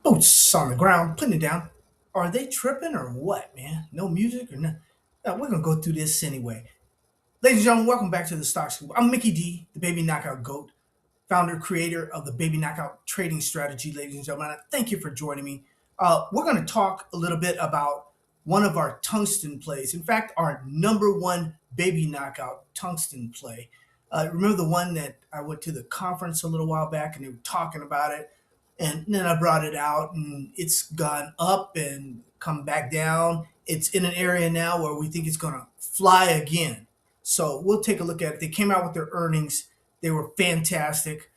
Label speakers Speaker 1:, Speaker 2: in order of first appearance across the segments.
Speaker 1: Boots on the ground, putting it down. Are they tripping or what, man? No music or nothing? We're gonna go through this anyway. Ladies and gentlemen, welcome back to the Stock Scoop. I'm Mickey D, the Baby Knockout Goat, founder, creator of the Baby Knockout Trading Strategy. Ladies and gentlemen, thank you for joining me. We're going to talk a little bit about one of our tungsten plays. In fact, our number one Baby Knockout tungsten play. Remember the one that I went to the conference a little while back and they were talking about it, and then I brought it out and it's gone up and come back down. It's in an area now where we think it's going to fly again. So we'll take a look at it. They came out with their earnings. They were fantastic.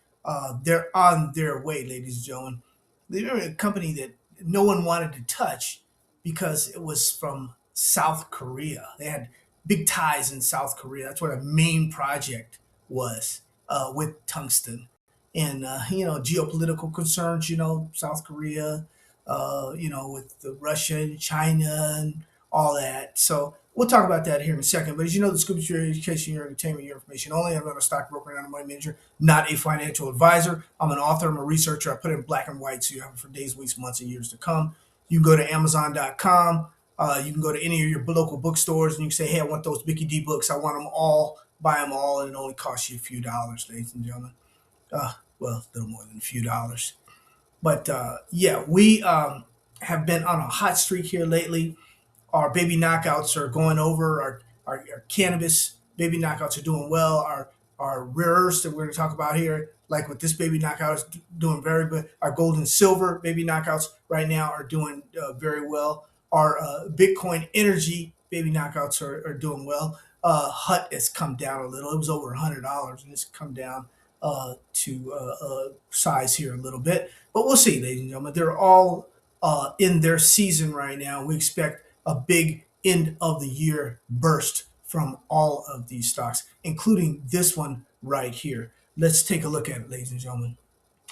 Speaker 1: They're on their way, ladies and gentlemen. They're a company that no one wanted to touch because it was from South Korea. They had big ties in South Korea. That's what a main project was with tungsten. And, geopolitical concerns, South Korea, with the Russia and China and all that. So we'll talk about that here in a second. But as you know, the scoop is your education, your entertainment, your information only. I'm not a stockbroker, not a money manager, not a financial advisor. I'm an author, I'm a researcher. I put it in black and white so you have it for days, weeks, months, and years to come. You can go to Amazon.com. You can go to any of your local bookstores and you can say, hey, I want those Mickey D books. I want them all, buy them all, and it only costs you a few dollars, ladies and gentlemen. Well, a little more than a few dollars. But yeah, we have been on a hot streak here lately. Our baby knockouts are going over. Our cannabis baby knockouts are doing well. Our rare earths that we're going to talk about here, like with this baby knockout, is doing very good. Our gold and silver baby knockouts right now are doing very well. Our Bitcoin energy baby knockouts are doing well. HUT has come down a little. It was over $100 and it's come down to size here a little bit. But we'll see, ladies and gentlemen. They're all in their season right now. We expect a big end of the year burst from all of these stocks, including this one right here. Let's take a look at it, ladies and gentlemen.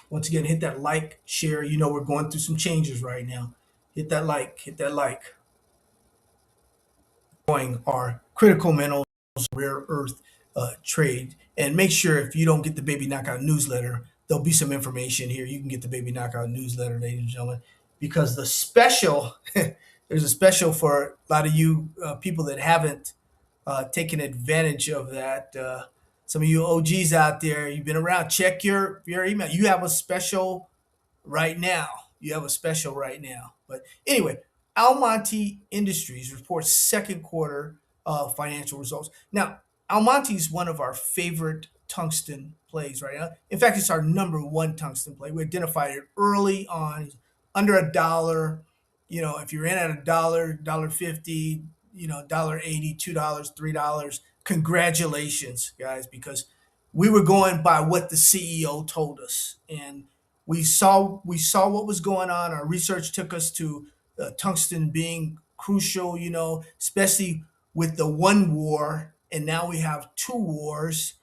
Speaker 1: Once again, hit that like, share. You know we're going through some changes right now. Hit that like, hit that like. Going our critical minerals, rare earth trade. And make sure if you don't get the Baby Knockout newsletter, there'll be some information here. You can get the Baby Knockout newsletter, ladies and gentlemen, because the special, there's a special for a lot of you people that haven't taken advantage of that. Some of you OGs out there, you've been around, check your email. You have a special right now. You have a special right now. But anyway, Almonty Industries reports second quarter financial results. Now, Almonty is one of our favorite tungsten plays right now. In fact, it's our number one tungsten play. We identified it early on, under a dollar. If you're in at a dollar, dollar 50, dollar 80, $2, $3, congratulations, guys, because we were going by what the CEO told us, and we saw what was going on. Our research took us to tungsten being crucial, especially with the one war, and now we have two wars,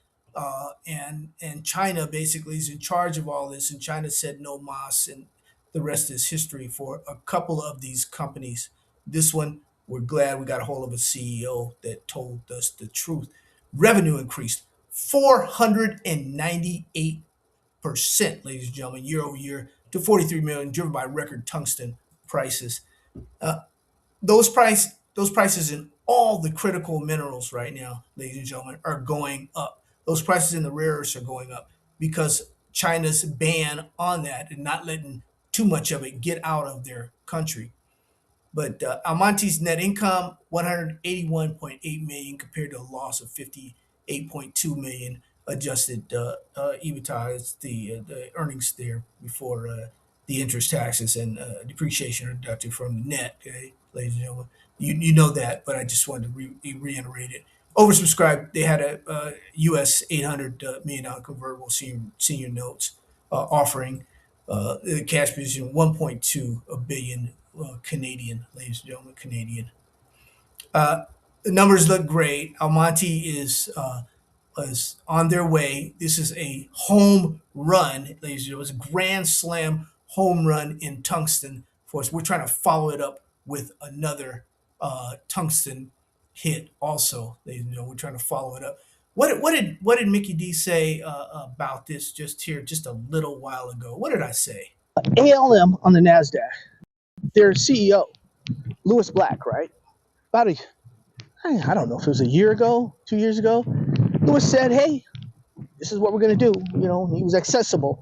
Speaker 1: and China basically is in charge of all this, and China said no mas, and the rest is history for a couple of these companies. This one, we're glad we got a hold of a CEO that told us the truth. Revenue increased 498%, ladies and gentlemen, year over year to 43 million, driven by record tungsten prices. Uh, those prices in all the critical minerals right now, ladies and gentlemen, are going up. Those prices in the rare earths are going up because China's ban on that and not letting too much of it get out of their country. But Almonte's net income 181.8 million compared to a loss of 58.2 million. Adjusted EBITDA is the earnings there before the interest, taxes, and depreciation are deducted from the net. Okay, ladies and gentlemen, you know that, but I just wanted to reiterate it. Oversubscribed. They had a U.S. $800 million convertible senior notes offering. The cash position 1.2 billion Canadian, ladies and gentlemen, Canadian. Uh, the numbers look great. Almonty is on their way. This is a home run, ladies and gentlemen. It's a grand slam home run in tungsten for us. We're trying to follow it up with another tungsten hit also, ladies and gentlemen. We're trying to follow it up. What did Mickey D say about this just here just a little while ago? What did I say?
Speaker 2: ALM on the NASDAQ, their CEO, Louis Black, right? About I don't know if it was a year ago, 2 years ago, Louis said, hey, this is what we're going to do. He was accessible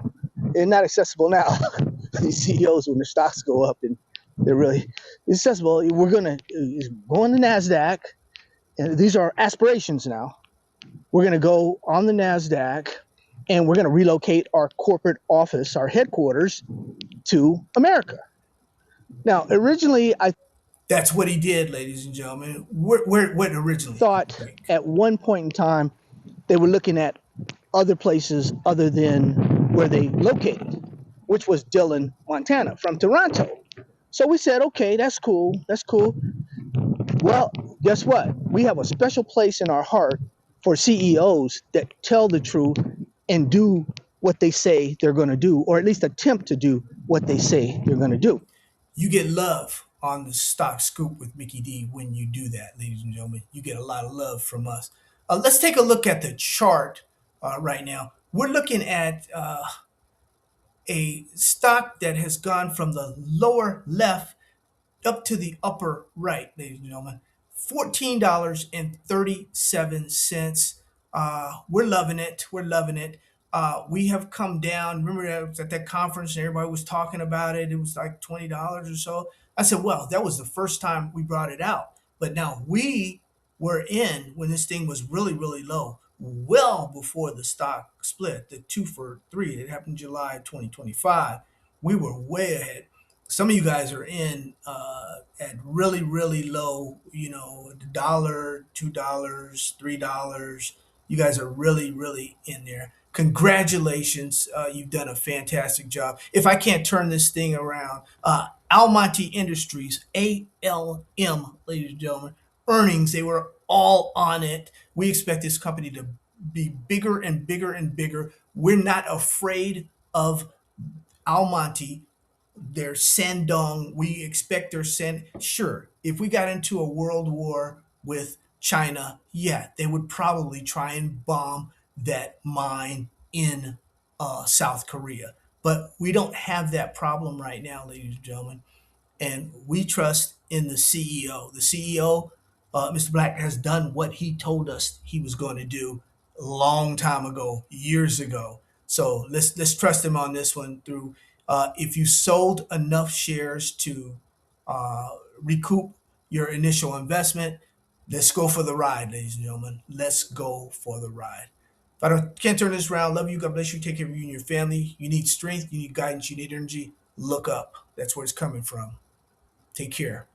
Speaker 2: and not accessible now. These CEOs, when their stocks go up and they're really accessible, we're going to go on the NASDAQ. And these are aspirations now. We're going to go on the NASDAQ and we're going to relocate our corporate office, our headquarters to America. Now, originally, I
Speaker 1: That's what he did, ladies and gentlemen. What originally?
Speaker 2: thought
Speaker 1: Like,
Speaker 2: at one point in time they were looking at other places other than where they located, which was Dillon, Montana, from Toronto. So we said, okay, that's cool. That's cool. Well, guess what? We have a special place in our heart for CEOs that tell the truth and do what they say they're going to do, or at least attempt to do what they say they're going to do.
Speaker 1: you get love on the stock scoop with Mickey D when you do that, ladies and gentlemen. You get a lot of love from us. Let's take a look at the chart right now. We're looking at a stock that has gone from the lower left up to the upper right, ladies and gentlemen. $14.37. We're loving it. We're loving it. We have come down. Remember that I was at that conference and everybody was talking about it. It was like $20 or so. I said, well, that was the first time we brought it out. But now we were in when this thing was really, really low, well before the stock split, the 2 for 3. It happened in July 2025. We were way ahead. Some of you guys are in at really, really low, dollar, $2, $3. You guys are really, really in there. Congratulations. You've done a fantastic job. If I can't turn this thing around, Almonty Industries, ALM, ladies and gentlemen, earnings, they were all on it. We expect this company to be bigger and bigger and bigger. We're not afraid of Almonty, their Shandong. We expect their send. Sure, if we got into a world war with China, yeah, they would probably try and bomb that mine in South Korea. But we don't have that problem right now, ladies and gentlemen, and we trust in the CEO. The CEO, Mr. Black, has done what he told us he was going to do a long time ago, years ago. So let's trust him on this one. Through if you sold enough shares to recoup your initial investment, let's go for the ride, ladies and gentlemen. Let's go for the ride. If I can't turn this around, love you. God bless you. Take care of you and your family. You need strength. You need guidance. You need energy. Look up. That's where it's coming from. Take care.